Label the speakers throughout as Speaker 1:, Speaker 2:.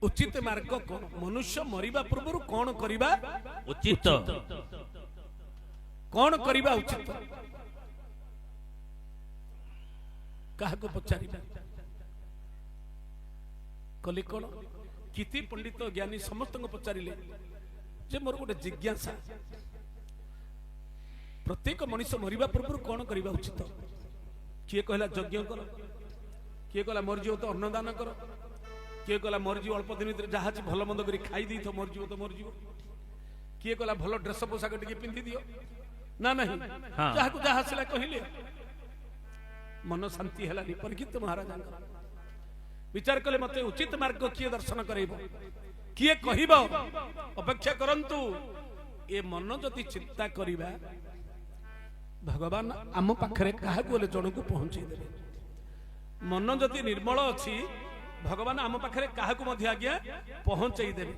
Speaker 1: उचित मार्ग कौन मनुष्य मरिबा पूर्व कौन करिबा
Speaker 2: उचित
Speaker 1: कौन करिबा उचित काहाको पचारिबा कली कौन किति पंडित ज्ञानी समस्त पचारिले जे मोर गोटे जिज्ञासा प्रत्येक मनुष्य मरिबा पूर्व कौन करिबा उचित किए कहला यज्ञ कर किए कहला मरजीव तो अन्नदान कर किए कहला मरजीव अल्प दिन भीतर जहाँ भल मंद कर खाई दी तो मरजीव तो मरजीव किए कहला भल ड्रेस पोशाक टिके पिंधि दियो ना नहीं जहाँ को जहाँ आसला कहले मन शांति हेलानी परीक्षित महाराज विचार कले मते उचित मार्ग किए दर्शन करेब किए कहब अपेक्षा करंतु ए मन जदि चिंता करिबा भगवान आम पाखरे कहा बोले जन को पहुंचे देबे मन जदि निर्मल अछि भगवान आम पाखरे कहा को मध्य आज्ञा पहुंचे देबे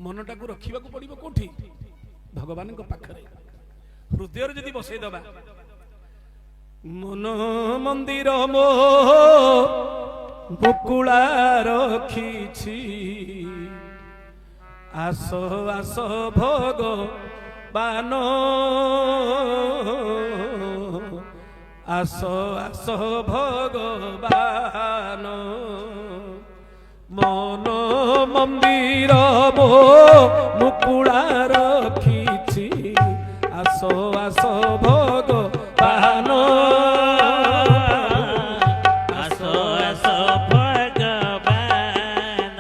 Speaker 1: मनटा को रखिबा को पड़िबो कोठी भगवान को पाखरे हृदय रे जदि बसई दबा मन मंदिर मो बुकुला रखिछि आसो आसो भगवान आसो आसो भगवान मन मंदिर मो मुकुला रखिछि आसो आसो भगवान
Speaker 2: आसो आसो भगवान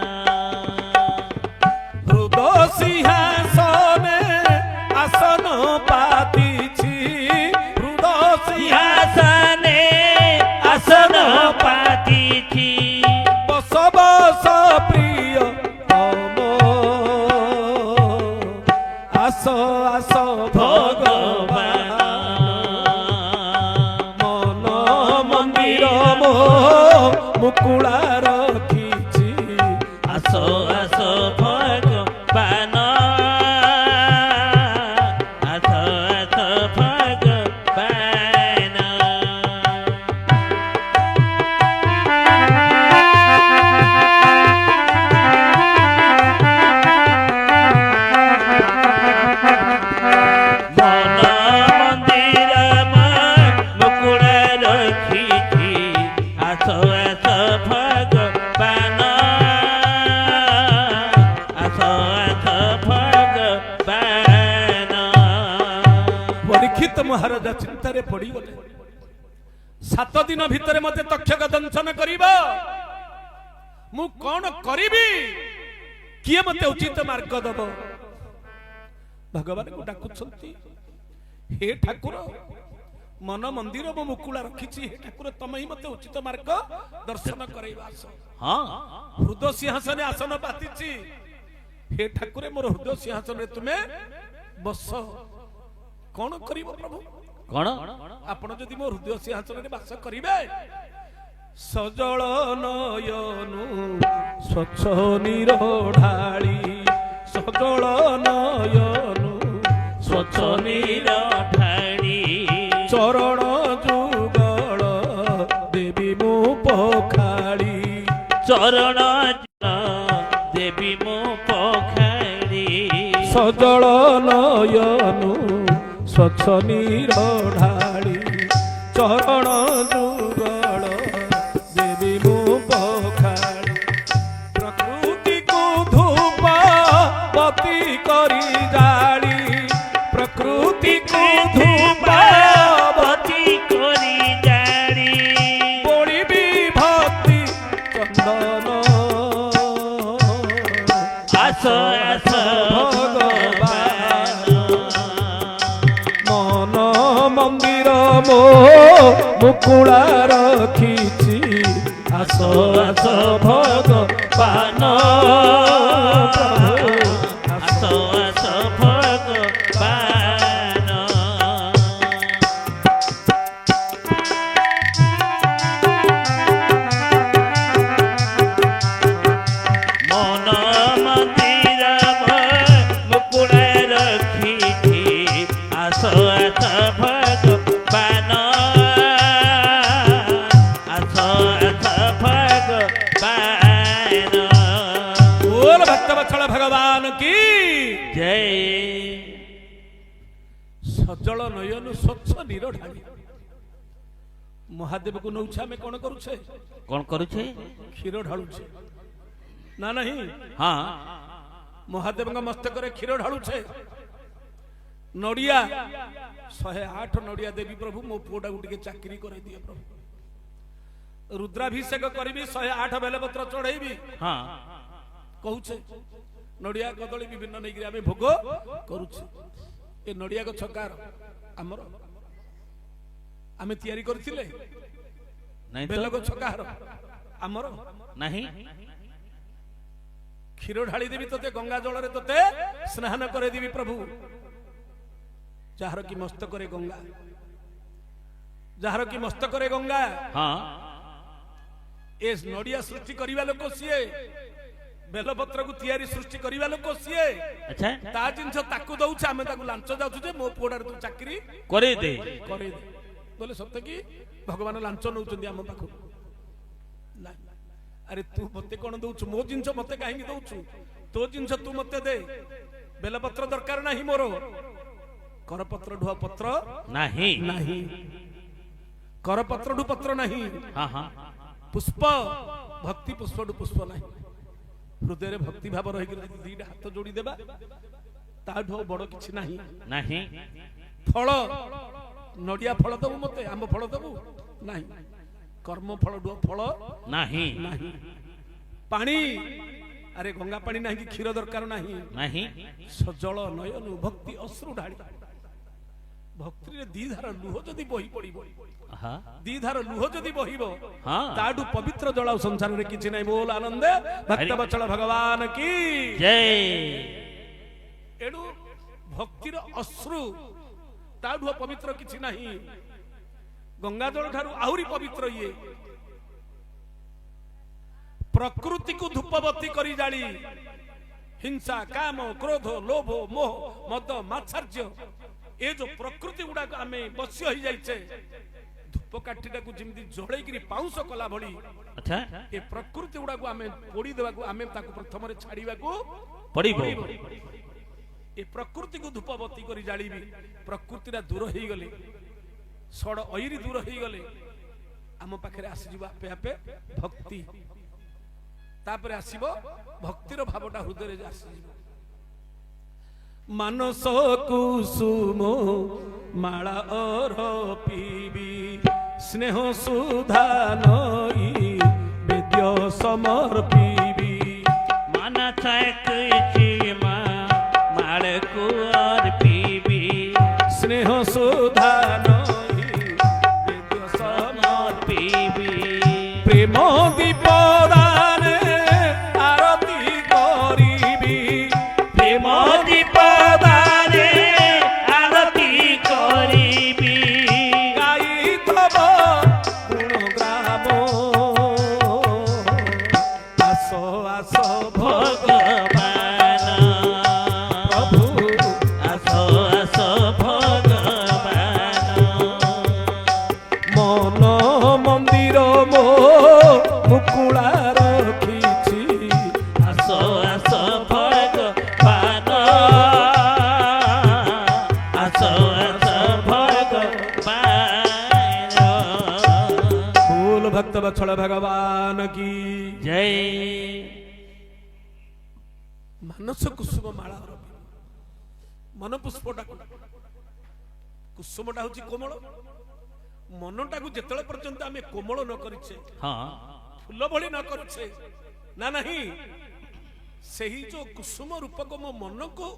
Speaker 1: हृदय सिंहासने आसन पातिछि हृदय
Speaker 2: सिंहासने आसन पातिछि
Speaker 1: बस बस प्रिय तम आसो आसो भगवान मन मंदिर मो मुकुला रखिछि
Speaker 2: आसो आसो भगवान आसो आसो भगवान मन मंदिर मुकुला रखिछि आसो आसो भगवान आसो आसो भगवान
Speaker 1: परीक्षित महाराज चिंतार पड़ी गले 7 दिन भितर मते तक्षक दंशन करिबा मु कौन करिबी किए मते उचित मार्ग दब भगवान को डाकुछंती हे ठाकुर मन मंदिर मो मुकुला रखिछि हे ठाकुर तमे ही मते उचित मार्ग दर्शन करैबा
Speaker 2: हाँ
Speaker 1: हृदय सिंहासने आसन पातिछि हे ठाकुर मोर हृदय सिंहासन रे तुमे बस कौन करिबो प्रभु
Speaker 2: कौन
Speaker 1: आपण जदि मो हृदय सिंहासन रे वास करिबे सजल नयनु स्वच्छ निरोढाळी सजल नयनु
Speaker 2: स्वच्छ निरोढाळी
Speaker 1: चरण जुगल देवी मु पखाळी
Speaker 2: चरण देवी मो पखाळी
Speaker 1: सजल नयनु स्वच्छ निरोढाळी चरण जुगल देवी मु पखाळी प्रकृति को धूप बती करी जाली प्रकृति को धूप
Speaker 2: बती करी जाली
Speaker 1: बोली भी भक्ति चंदन
Speaker 2: आसो आसो
Speaker 1: भगवान मन मंदिर मो मुकुला रखिछि आसो आसो भगवान
Speaker 2: आसो आसो भगवान मन मंदिर मुकुला रखिछि आसो आसो भगवान आसो आसो भगवान
Speaker 1: ଭକ୍ତବତ୍ସଳ ଭଗବାନ କି
Speaker 2: ଜୟ।
Speaker 1: ସଜଳ ନୟନ ସ୍ୱଚ୍ଛ ନୀର ଢାଳି ମହାଦେବକୁ ନଉଛେ ଆମେ କଣ କରୁଛେ?
Speaker 2: କଣ କରୁଛେ?
Speaker 1: କ୍ଷୀର ଢାଳୁଛେ ନା ନାହିଁ?
Speaker 2: ହଁ
Speaker 1: ମହାଦେବଙ୍କ ମସ୍ତକରେ କ୍ଷୀର ଢାଳୁଛେ। ନଡିଆ 108 ନଡିଆ ଦେବି ପ୍ରଭୁ, ମୋ ପୁଅଟାକୁ ଟିକେ ଚାକିରି କରାଇ ଦିଏ ପ୍ରଭୁ। ରୁଦ୍ରାଭିଷେକ କରିବି, 108 ବେଲପତ୍ର ଚଢେଇବି
Speaker 2: ହଁ
Speaker 1: କହୁଛେ। ନଡିଆ କଦଳୀ ବିଭିନ୍ନ ନେଇକି ଆମେ ଭୋଗ କରୁଛେ। ଏ ନଡିଆ ଗଛ କାର? ଆମର। ଆମେ ତିଆରି କରିଥିଲେ?
Speaker 2: ନାଇଁ
Speaker 1: ବେଲ
Speaker 2: ତ
Speaker 1: ଗଛ କାହାର? ଆମର।
Speaker 2: ନାହିଁ।
Speaker 1: କ୍ଷୀର ଢାଳି ଦେବି ତତେ, ଗଙ୍ଗା ଜଳରେ ତତେ ସ୍ନାନ କରେଇ ଦେବି ପ୍ରଭୁ। ଯାହାର କି ମସ୍ତକରେ ଗଙ୍ଗା, ଯାହାର କି ମସ୍ତକରେ ଗଙ୍ଗା,
Speaker 2: ହଁ
Speaker 1: ଏ ନଡିଆ ସୃଷ୍ଟି କରିବା ଲୋକ ସିଏ, ବେଲପତ୍ରକୁ ତିଆରି ସୃଷ୍ଟି କରିବା ଲୋକ ସିଏ।
Speaker 2: ଆଚ୍ଛା
Speaker 1: ତା ଜିନିଷ ତାକୁ ଦଉଛେ, ଆମେ ତାକୁ ଲାଞ୍ଚ ଯାଉଛୁ ଯେ ମୋ ପୁଅଟାରେ ତୁ ଚାକିରି
Speaker 2: କରେଇ ଦେ।
Speaker 1: କରେଇ ଦେ। ବୋଲେ ସତ କି ଭଗବାନ ଲାଞ୍ଚ ନଉଛନ୍ତି ଆମ ପାଖକୁ? ନା। ଆରେ ତୁ ମତେ କଣ ଦଉଛୁ? ମୋ ଜିନିଷ ମତେ କାହିଁକି ଦଉଛୁ? ତୋ ଜିନିଷ ତୁ ମତେ ଦେ। ବେଲପତ୍ର ଦରକାର ନାହିଁ ମୋର, କରପତ୍ର ଢୁଆ ପତ୍ର
Speaker 2: ନାହିଁ।
Speaker 1: ନାହିଁ, କରପତ୍ର ଢୁ ପତ୍ର ନାହିଁ।
Speaker 2: ହଁ ହଁ
Speaker 1: ପୁଷ୍ପ ଭକ୍ତି ପୁଷ୍ପଠୁ ପୁଷ୍ପ ନାହିଁ। ହୃଦୟରେ ଭକ୍ତି ଭାବ ରହିକି ଯଦି ଦିଟା ହାତ ଯୋଡି ଦେବା, ତାଠୁ ଆଉ ବଡ କିଛି ନାହିଁ।
Speaker 2: ନାହିଁ।
Speaker 1: ଫଳ, ନଡିଆ ଫଳ ଦବୁ ମତେ, ଆମ୍ବ ଫଳ ଦବୁ ନାହିଁ। କର୍ମ ଫଳ ଢୁଅ ଫଳ
Speaker 2: ନାହିଁ।
Speaker 1: ନାହିଁ। ପାଣି, ଆରେ ଗଙ୍ଗା ପାଣି ନାହିଁ କି କ୍ଷୀର ଦରକାର ନାହିଁ।
Speaker 2: ନାହିଁ।
Speaker 1: ସଜଳ ନୟନ ଭକ୍ତି ଅଶ୍ରୁ ଢାଳି। ଭକ୍ତିରେ ଦି ଧାର ଲୁହ ଯଦି ବହି ପଡିବ,
Speaker 2: ଆହା
Speaker 1: ଦି ଧାର ଲୁହ ଯଦି ବହିବ,
Speaker 2: ହଁ
Speaker 1: ତାଠୁ ପବିତ୍ର ଜଳ ଆଉ ସଂସାରରେ କିଛି ନାହିଁ। ବୋଲ ଆନନ୍ଦେ ଭକ୍ତବତ୍ସଳ ଭଗବାନ କି
Speaker 2: ଜୟ।
Speaker 1: ଏଣୁ ଭକ୍ତିର ଅଶ୍ରୁ ତାଠୁ ପବିତ୍ର କିଛି ନାହିଁ। ଗଙ୍ଗା ଜଳ ଠାରୁ ଆହୁରି ପବିତ୍ର ଇଏ। ପ୍ରକୃତିକୁ ଧୂପବତୀ କରି ଜାଳି, ହିଂସା କାମ କ୍ରୋଧ ଲୋଭ ମୋହ ମଦ ମାତ୍ସର୍ଯ୍ୟ, ଏ ଯୋଉ ପ୍ରକୃତି ଗୁଡାକ ଆମେ ବସି ହୋଇଯାଇଛେ, ଧୂପକାଠିଟାକୁ ଯେମିତି ଜଳେଇକିରି ପାଉଁଶ କଲା ଭଳି
Speaker 2: ଆଚ୍ଛା
Speaker 1: ଏ ପ୍ରକୃତି ଗୁଡାକୁ ଆମେ ପୋଡି ଦେବାକୁ, ଆମେ ତାକୁ ପ୍ରଥମରେ ଛାଡିବାକୁ
Speaker 2: ପଡିବ।
Speaker 1: ଏ ପ୍ରକୃତିକୁ ଧୂପବତୀ କରି ଜାଳିବି। ପ୍ରକୃତିଟା ଦୂର ହେଇଗଲେ, ସଡ ଅଇରି ଦୂର ହେଇଗଲେ, ଆମ ପାଖରେ ଆସିଯିବ ଆପେ ଆପେ ଭକ୍ତି। ତାପରେ ଆସିବ ଭକ୍ତିର ଭାବଟା ହୃଦୟରେ ଆସିଯିବ। ମାନସ କୁସୁମ ମାଳା ଅରପିବି, ସ୍ନେହ ସୁଧା ନଈ ବେଦ୍ୟ ସମର୍ପିବି।
Speaker 2: ମାନସ କୁସୁମ ମାଳକୁ ଅର୍ପିବି,
Speaker 1: ସ୍ନେହ ସୁଧା ନଈ ବେଦ୍ୟ
Speaker 2: ସମର୍ପିବି।
Speaker 1: ପ୍ରେମ ଦୀପଦାନେ ଆରତି କରିବି,
Speaker 2: ପ୍ରେମ ଦୀପଦାନେ ଆରତି କରିବି।
Speaker 1: ଗାଇଥବ ଗୁଣଗ୍ରାମ, ଆସ ଆସ
Speaker 2: ଭଗବାନ
Speaker 1: ପ୍ରଭୁ,
Speaker 2: ଆସ ଆସ ଭଗବାନ।
Speaker 1: ମନ ମନ୍ଦିର ମୋ ମୁକୁଳା ରଖିଛି,
Speaker 2: ଆସ ଆସ ଭଗବାନ, ଆସ ଆସ ଭଗବାନ।
Speaker 1: ଫୁଲ ଭକ୍ତବତ୍ସଳ ଭଗବାନ କି
Speaker 2: ଜୟ।
Speaker 1: ମାନସ କୁସୁମ ମାଳା ରବି। ମନ ପୁଷ୍ପଟା କୁସୁମଟା ହଉଛି କୋମଳ। ମନଟାକୁ ଯେତେବେଳେ ପର୍ଯ୍ୟନ୍ତ ଆମେ କୋମଳ ନ କରିଛେ,
Speaker 2: ହଁ
Speaker 1: ଫୁଲ ଭଳି ନ କରୁଛେ, ନା ନାହିଁ, ସେହି ଯୋଉ କୁସୁମ ରୂପକ ମୋ ମନକୁ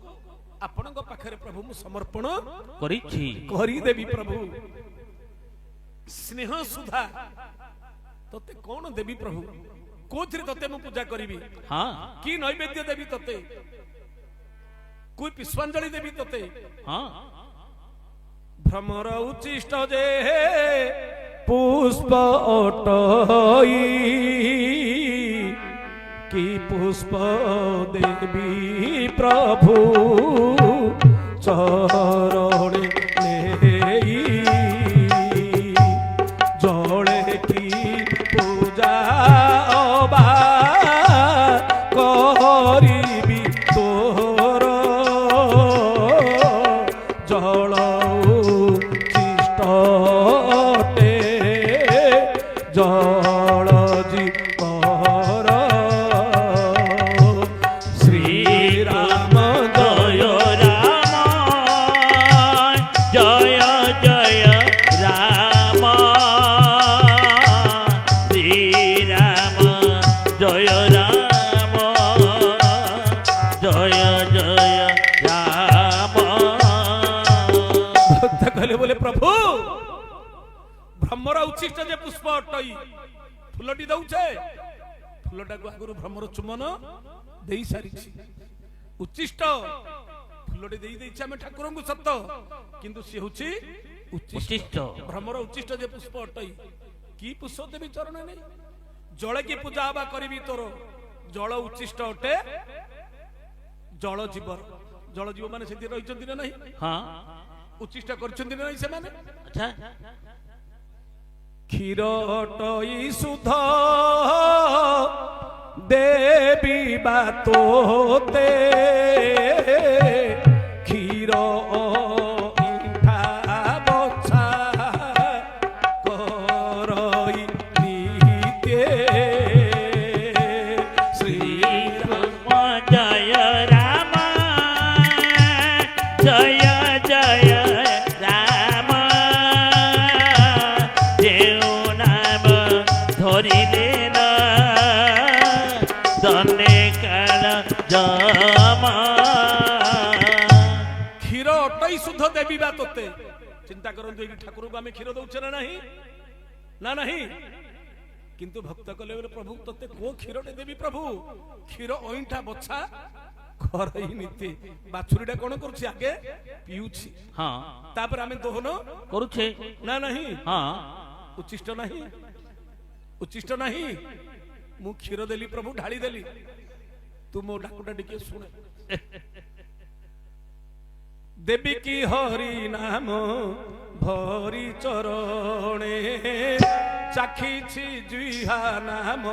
Speaker 1: ଆପଣଙ୍କ ପାଖରେ ପ୍ରଭୁ ମୁଁ ସମର୍ପଣ
Speaker 2: କରିଛି।
Speaker 1: କରିଦେବି ପ୍ରଭୁ। ସ୍ନେହ ସୁଧା ତତେ କଣ ଦେବି ପ୍ରଭୁ? କୋଉଥିରେ ତତେ ମୁଁ ପୂଜା କରିବି?
Speaker 2: ହଁ
Speaker 1: କି ନୈବେଦ୍ୟ ଦେବି ତତେ? କୋଇ ପୁଷ୍ପାଞ୍ଜଳି ଦେବି ତତେ?
Speaker 2: ହଁ
Speaker 1: ଭ୍ରମର ଉଚ୍ଚିଷ୍ଟ ଯେ পুষ্প অটই কি পুষ্প দেবী প্রভু চরণে নেই জলে কি পূজা অবা করিবি भ्रमर उच्छिष्ट जे पुष्प अटई फुलटी दउछे फुलटा को आगुरु भ्रमर चुमन देई सारिछि उच्छिष्ट फुलटी देई देइछि हम ठाकुर को सत्य किंतु से होछि उच्छिष्ट भ्रमर उच्छिष्ट जे पुष्प अटई की पुष्प देवी चरण नै जल की पूजा हवा करिवि तोर जल उच्छिष्ट अटे जल जीव माने सेति रहिचंती ना नहीं
Speaker 2: हां
Speaker 1: उच्छिष्ट करचंती ना नहीं से माने
Speaker 2: अच्छा
Speaker 1: क्षीर अटई सुध देवी बातोते क्षीर इठा बछा करई नित्ये श्री
Speaker 2: जय राम जय जय राम देव नाम धरिले ना दंडे काल जमा
Speaker 1: क्षीर अटई शुद्ध देवी बा तोते चिंता करंतु एठी ठाकुर को आमे क्षीर दउछे ना नहीं किंतु भक्त कले प्रभु तोते को क्षीरटे देवी प्रभु क्षीर ओइठा बछा करई नीति बाछुरीटा कोन करूछि आगे पिउछि
Speaker 2: हां
Speaker 1: तापर आमे दोहन
Speaker 2: करूछे
Speaker 1: ना नहीं
Speaker 2: हां
Speaker 1: उच्छिष्ट नहीं मु क्षीर देली प्रभु ढाली देली तू मो डाकुटा टिके सुन देवी की हरि नाम भरी चरणे चाखिछि जुहा नाम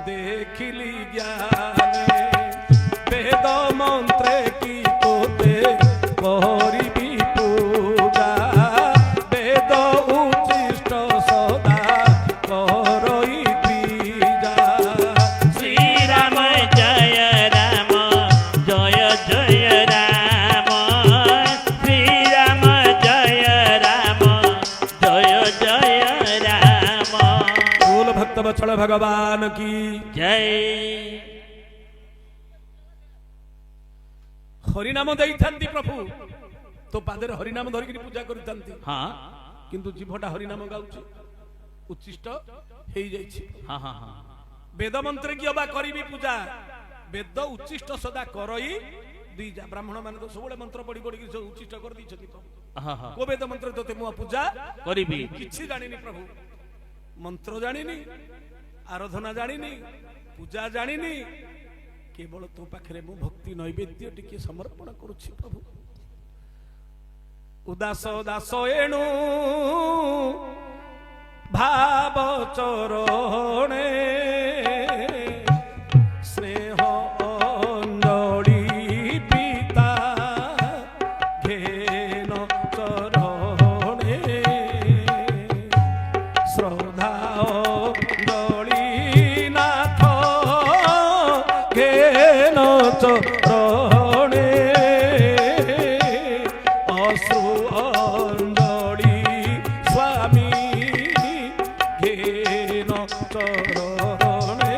Speaker 1: देखिली ज्ञाने वेद मंत्रे की तोते करिबी पूजा वेद उच्छिष्ट सदा करई द्विजा
Speaker 2: श्री राम जय राम जय जय राम श्री राम जय राम जय जय राम
Speaker 1: बोल भक्त वत्सल भगवान की
Speaker 2: जय
Speaker 1: हरिनाम देइथांती प्रभु तो पादर हरिनाम धरिक पूजा करिथांती
Speaker 2: हां
Speaker 1: किंतु जीवटा हरिनाम गाउछि उच्छिष्ट हेई जाइछि
Speaker 2: हां हां हां
Speaker 1: वेद मंत्र की अबा करिबी पूजा वेद उच्छिष्ट सदा करई दीजा ब्राह्मण माने तो सबले मंत्र पढ़ी पढ़ी के उच्छिष्ट कर दी छथि
Speaker 2: हां हां
Speaker 1: को वेद मंत्र तोते मु पूजा
Speaker 2: करिबी
Speaker 1: किछि जानिनी प्रभु मंत्र जानिनी आराधना जानिनी पूजा जानिनी केवल तो पाखरे मु भक्ति नैवेद्य टिके समर्पण करूछि प्रभु उदास दास एणु भाव चरणे स्नेह अंजलि पिता घेन चरणे श्रद्धा अंजलि नाथ घेन चरणे अश्रु अंजलि स्वामी घेन चरणे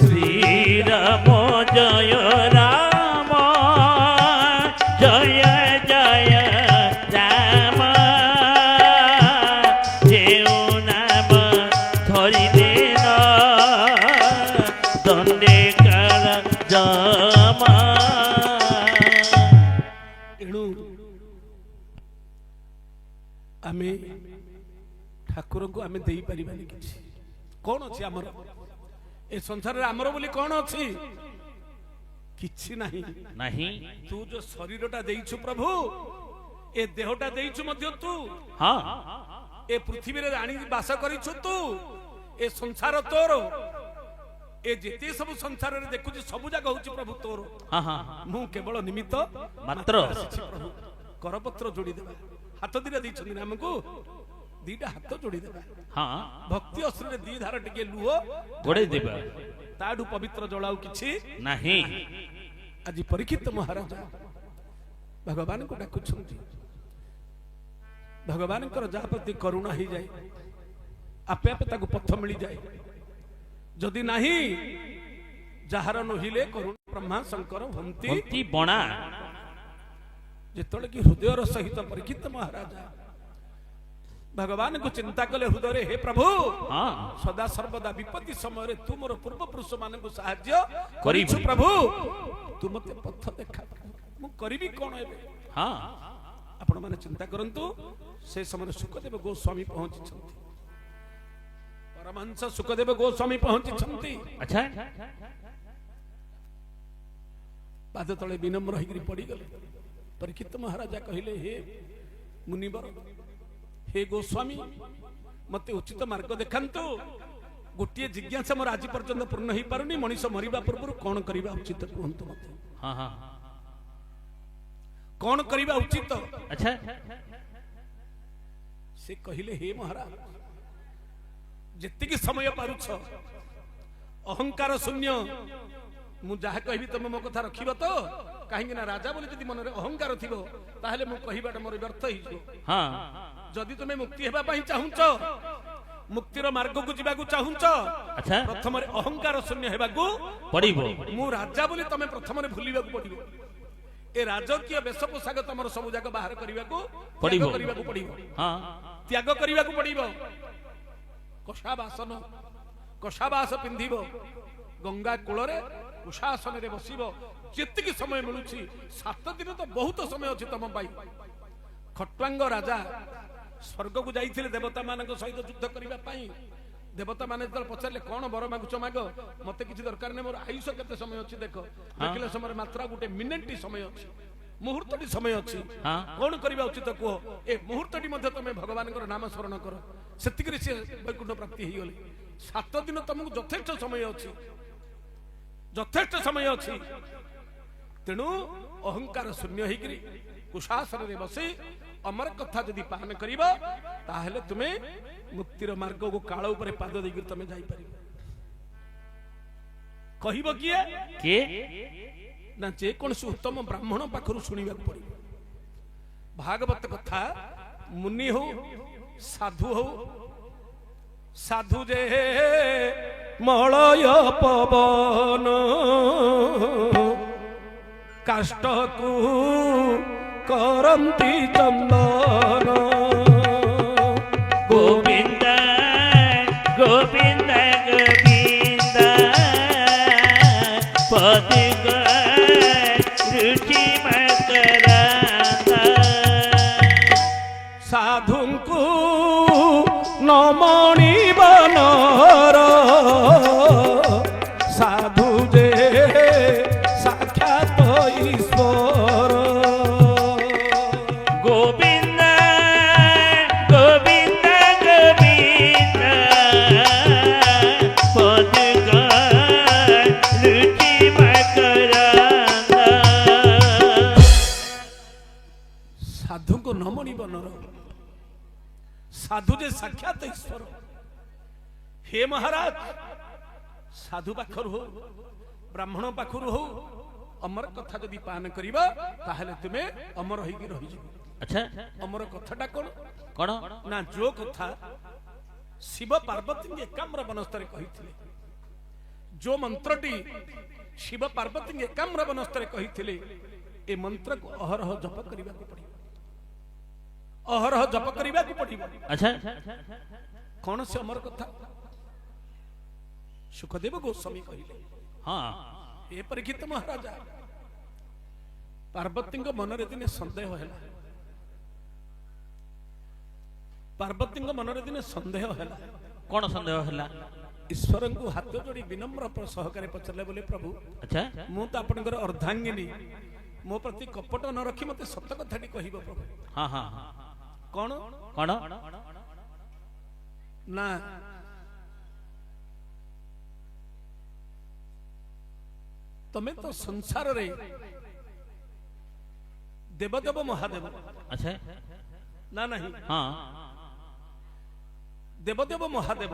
Speaker 2: श्री राम जय राम जय जय राम देव नाम धरिले ना दंडे काल जमा
Speaker 1: एणु आमे ठाकुर को आमे देई परिबानी किछि कोन अछि हमर ए संसार रे हमर बोली कोन अछि किछि नाही
Speaker 2: नहीं
Speaker 1: तू जो शरीरटा देइछु प्रभु ए देहटा देइछु मध्य तू
Speaker 2: हां
Speaker 1: ए पृथ्वी रे रानी वास करिछु तू ए संसार तोर ए जेते सब संसार रे देखुछि सब जगह होछि प्रभु तोर
Speaker 2: हां हां
Speaker 1: मु केवल निमित्त
Speaker 2: मात्र
Speaker 1: ଆସିଛି ପ୍ରଭୁ କରପତ୍ର ଯୋଡ଼ି ଦେବା ହାତ ଦିଟା ଦେଇଛନ୍ତି ଆମକୁ ଦିଟା ହାତ ଯୋଡ଼ି ଦେବା
Speaker 2: हां
Speaker 1: ଭକ୍ତି ଅଶ୍ରୁରେ ଦି ଧାର ଟିକେ ଲୁହ
Speaker 2: ଗୋଡେଇ ଦେବା
Speaker 1: ତାଠୁ ପବିତ୍ର ଜଳ ଆଉ କିଛି
Speaker 2: नहीं
Speaker 1: ଆଜି ପରୀକ୍ଷିତ ମହାରାଜା ଭଗବାନଙ୍କୁ ଡାକୁଛନ୍ତି ଭଗବାନଙ୍କର ଯାହା ପ୍ରତି କରୁଣା ହେଇଯାଏ ଆପେ ଆପେ ତାକୁ ପଥ ମିଳିଯାଏ ଯଦି ନାହିଁ ଯାହାର ନହିଲେ କରୁଣା ବ୍ରହ୍ମା ଶଙ୍କର ହନ୍ତି
Speaker 2: भक्ति बणा
Speaker 1: ଯେତେବେଳେ କି ହୃଦୟର ସହିତ ପରୀକ୍ଷିତ ମହାରାଜା भगवान को चिंता कले हृदय हे प्रभु
Speaker 2: हाँ
Speaker 1: सदा सर्वदा विपत्ति समय तू मोर पूर्व पुरुष मान साहाय्य
Speaker 2: करिबु।
Speaker 1: करिछु प्रभु तू मते पथ देखा मु करिबी कोन एबे
Speaker 2: हाँ
Speaker 1: आपण माने चिंता करंतु से समय सुखदेव गोस्वामी पहुंची परमहंस सुखदेव गोस्वामी पहुंची
Speaker 2: अच्छा
Speaker 1: पाद तले विनम्र होकर पड़ी गले परीक्षित महाराजा कहले हे मुनिवर हे गोस्वामी मते उचित मार्ग देखांतु गोटे जिज्ञासा मोर आज पर्यंत पूर्ण हो पारुनी मनीष मरिबा पूर्व कौन करबा उचित कहंतु मते
Speaker 2: हाँ हाँ
Speaker 1: कौन करबा उचित
Speaker 2: अच्छा
Speaker 1: से कहले हे महाराज जेतिकी समय पारुछ अहंकार शून्य मु जहा कहबी तुम मो कथा रखिब तो कहीं ना राजा बोली जदि मन रे अहंकार थिबो ताहले मु कहिबाटा मोर व्यर्थ हिजो
Speaker 2: हाँ
Speaker 1: जदि तुमे मुक्ति हेबा पई चाहुंच मुक्तिर मार्ग को जीवा को चाहुंच
Speaker 2: अच्छा
Speaker 1: प्रथम रे अहंकार शून्य हेबा को
Speaker 2: पड़िबो
Speaker 1: मु राजा बोली तमे प्रथम रे भूलिबा को पड़िबो ए राजकीय वेश पोशाक तमर सब जाक बाहर करबा को
Speaker 2: पड़िबो हाँ
Speaker 1: त्याग करबा को पड़िबो कषाबास पिंधिबो गंगा कूलरे उषासन रे बसिबो जेतिकी समय मिलुछि 7 दिन तो बहुत समय अछि तम पाई खट्वांग राजा स्वर्ग को जाइथिले देवता मानक सहित युद्ध करबा पाई देवता माने जल पचारले कोन बर मागुच माग मते किछि दरकार नै मोर आयुष केते समय अछि देखो देखले समय मात्रा गुटे मिनिटटी समय अछि मुहूर्तटी समय अछि कोन करबा उचित को ए मुहूर्तटी मध्ये तमे भगवान कर नाम स्मरण करो सेतिकरी से वैकुंठ प्राप्ति हि गले 7 दिन तुमको यथेष्ट समय अछि तेणु अहंकार शून्य होकर कुशासन रे बसी अमर कथा जदि पालन करिबा ताहले तुमे मुक्तिर मार्ग को काल ऊपर पाद देकर तुमे जाई परिबो कहिबो किए
Speaker 2: के
Speaker 1: ना जे कोन उत्तम ब्राह्मण पाखरु सुनिबा पड़िबो भागवत कथा मुनि हो साधु जे मलय पवन काष्ट को करंती चंदन
Speaker 2: गोविंद गोविंद गोविंद पद रुचि मकरांता
Speaker 1: साधु को नमणि बनर साधु जे साक्षात ईश्वर
Speaker 2: गोविंद गोविंद गोविंद पद रुचि मकरांता
Speaker 1: साधु को नमणि बनर साधु जे साक्षात ईश्वर हे महाराज साधु पाखर हो ब्राह्मण पाखर हो अमर कथा जदि पान करिबा ताहले तुमे अमर होइकी रहि जिवो
Speaker 2: अच्छा
Speaker 1: अमर कथाटा कोन
Speaker 2: कौन
Speaker 1: ना जो कथा शिव पार्वती एकाम्र वनस्तरे कहिथिले जो मंत्रटी शिव पार्वती एकाम्र वनस्तरे कहिथिले ए मंत्र को अहरह जप करिबा को पड़िबो अहरह जप करिबा को पड़िबो
Speaker 2: अच्छा
Speaker 1: कौन से अमर कथा सुखदेव गोस्वामी कहिले
Speaker 2: हाँ
Speaker 1: ए परीक्षित महाराजा पार्वती मन दिने संदेह है पार्वती मन दिने संदेह है
Speaker 2: कौन संदेह है
Speaker 1: ईश्वर को हाथ जोड़ी विनम्र सहकारे पचारे बोले प्रभु
Speaker 2: अच्छा
Speaker 1: मु तो आपनकर अर्धांगिनी मो प्रति कपट न रखी मते सत्य कथाटी कहबो प्रभु
Speaker 2: हाँ हाँ
Speaker 1: कौन
Speaker 2: कौन
Speaker 1: ना तमे तो संसार रे देवदेव महादेव
Speaker 2: अच्छा
Speaker 1: ना नहीं
Speaker 2: हाँ
Speaker 1: देवदेव महादेव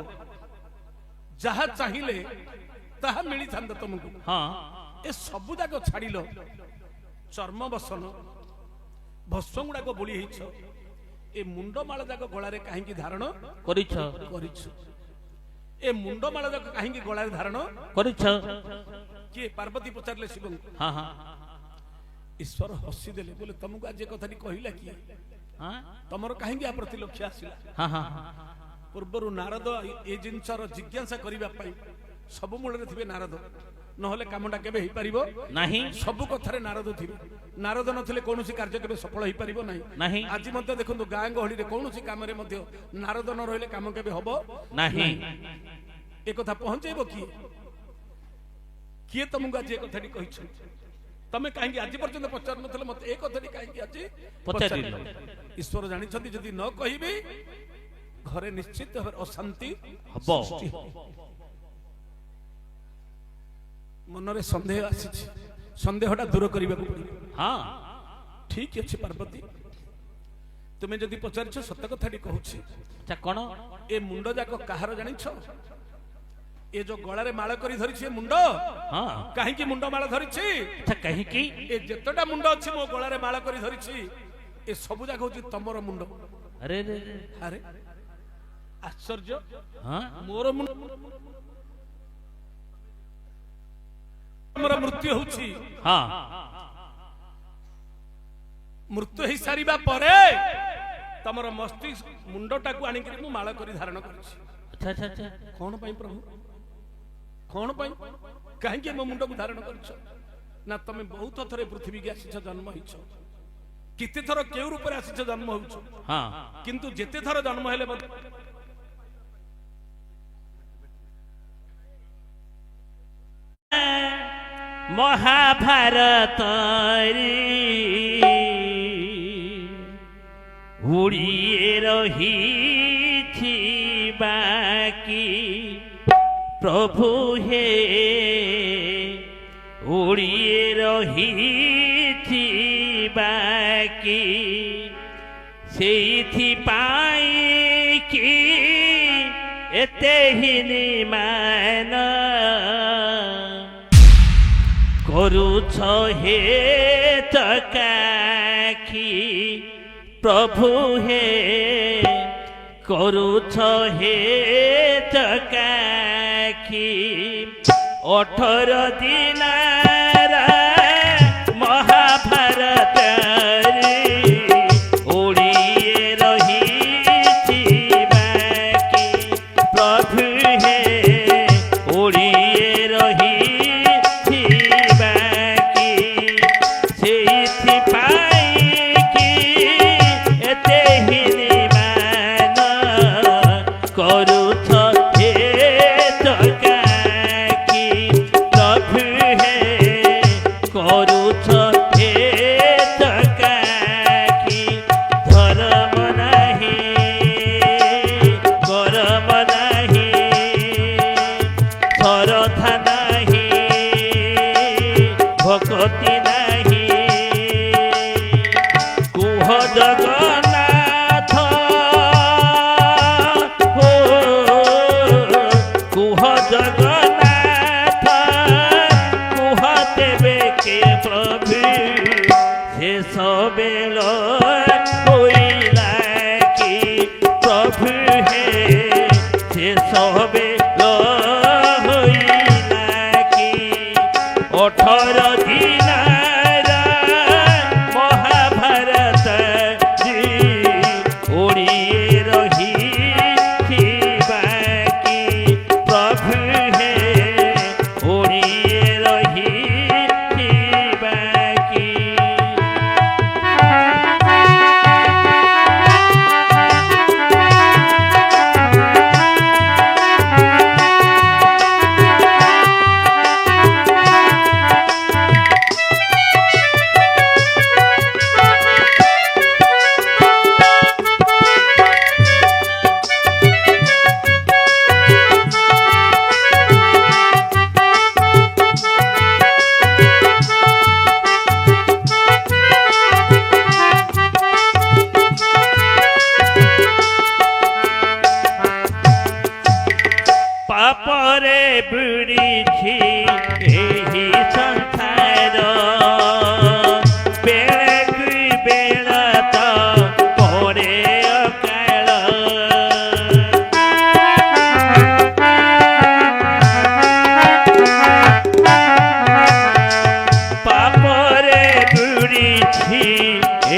Speaker 1: जहा चाहिए ताहा मिली था तुमको
Speaker 2: हाँ
Speaker 1: ए सबु जाक छाड़िल चर्म बसन भस्म गुड़ाक बोली ए मुंडमाल जाक गलारे कहीं धारण
Speaker 2: करिछ
Speaker 1: ए मुंडमाल जाक कहीं गलारे धारण
Speaker 2: करिछ
Speaker 1: किए पार्वती पचारे शिव
Speaker 2: हाँ हाँ
Speaker 1: ईश्वर हसी देले बोले तुमको आज कथा कहला किए
Speaker 2: हाँ
Speaker 1: तमर कहीं आ प्रति लक्ष्य आसिला
Speaker 2: हाँ हाँ
Speaker 1: पूर्वर नारद ए जिनसर जिज्ञासा करबा पई सब मूल थे नारद नहले कामटा केबे ही पारिबो
Speaker 2: नहीं
Speaker 1: सब कथारे नारद थिबे नारद नथिले कोनोसी कार्य केबे सफल ही पारिबो
Speaker 2: नहीं
Speaker 1: नहीं आज मते देखंतु गां गहली रे कोनोसी काम रे मध्य नारद न रहले काम केबे हबो
Speaker 2: नहीं
Speaker 1: ए कथा पहुंचेबो किए तुमको आज ए कथाटी कहिछ तमे काहे आज पर्यंत पचार नथले मते ए कथाटी काहे आज
Speaker 2: पचारिलो
Speaker 1: ईश्वर जानि छथि जदि न कहिबे घरे निश्चित भाव अशांति
Speaker 2: हबो
Speaker 1: मनरे संदेह आसी संदेहटा दूर करने को पड़े
Speaker 2: हाँ
Speaker 1: ठीक अच्छे पार्वती तुम्हें जदि पचार सत कथाटी कहूँ
Speaker 2: कौन
Speaker 1: ए मुंड जाक कहार जान ए जो गलारे माल करी धरी मुंड
Speaker 2: हाँ
Speaker 1: कहीं मुंड माल धरी
Speaker 2: कहीं
Speaker 1: ए जेतटा मुंड अच्छी मो गलारे माल करी धरी ए सब जाक हूँ तमर मुंड
Speaker 2: अरे
Speaker 1: अरे आश्चर्य
Speaker 2: हाँ
Speaker 1: मोर मुंड मृत्यु होची
Speaker 2: हाँ
Speaker 1: मृत्यु हो सारिबा परे तमर मस्तिष्क मुंडटा को आनी मु माला करी धारण करछि
Speaker 2: अच्छा अच्छा अच्छा
Speaker 1: कोन पई प्रभु कोन पई काहे के मो मुंड को धारण करछ ना तमे बहुत थरे पृथ्वी के आसीछ जन्म हिछ किते थर केउ रूप रे आसीछ जन्म होछ
Speaker 2: हाँ
Speaker 1: किंतु जेते थर जन्म हेले
Speaker 2: महाभारत उड़िए रही बाकी प्रभु हे उड़िए रही बाकी सेइथि पाई कि एते ही निमान करुछ हे चकाखी प्रभु हे करुछ हे चकाखी 18 दिन महाभारत उड़िए रही बाकी प्रभु हे उड़िए रही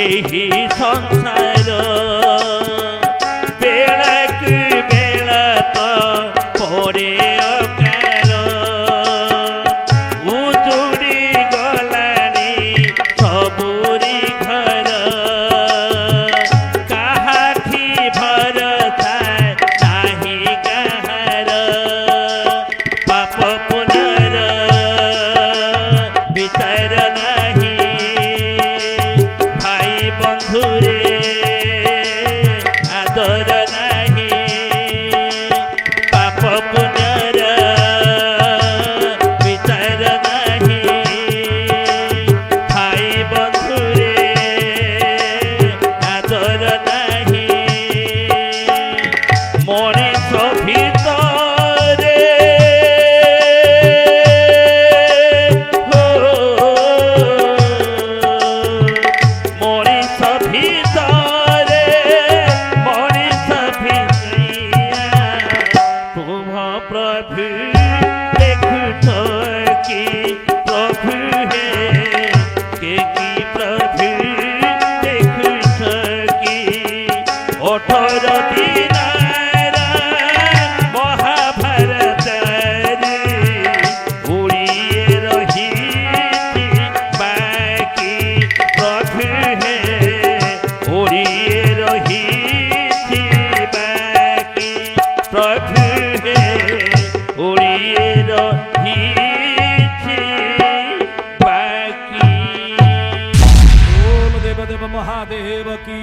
Speaker 3: ଏହି ସଂସାର
Speaker 2: ओड़िए रहिथिबा कि प्रभु हे ओड़िए रहिथिबा कि
Speaker 1: ओम देव देव महादेव की